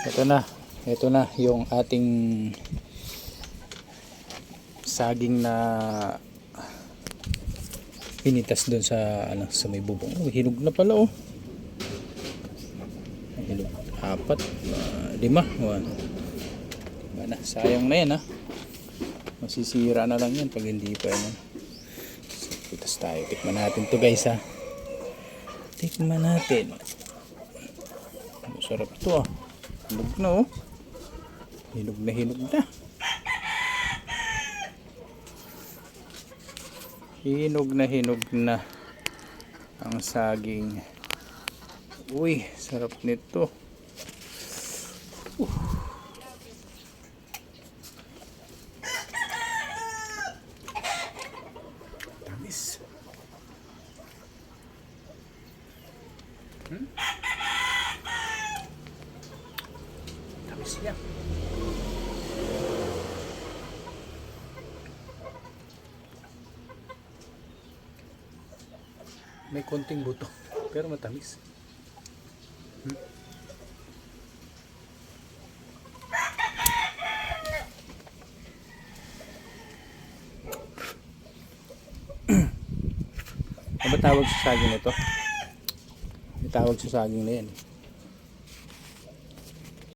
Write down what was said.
Ito na yung ating saging na pinitas doon sa sa may bubong. Oh, hinog na pala oh. Hinog. 4, 5, 1. Sayang na yan ha. Masisira na lang yan pag hindi pa yan. So, pitas tayo. Tikman natin to guys ha. Tikman natin. Masarap to ah. Hinog na oh. Hinog na. Hinog na ang saging. Uy, sarap nito. Tamis. Tamis niya. May konting buto pero matamis. Ano ba tawag sa saging nito? May tawag sa saging na yan.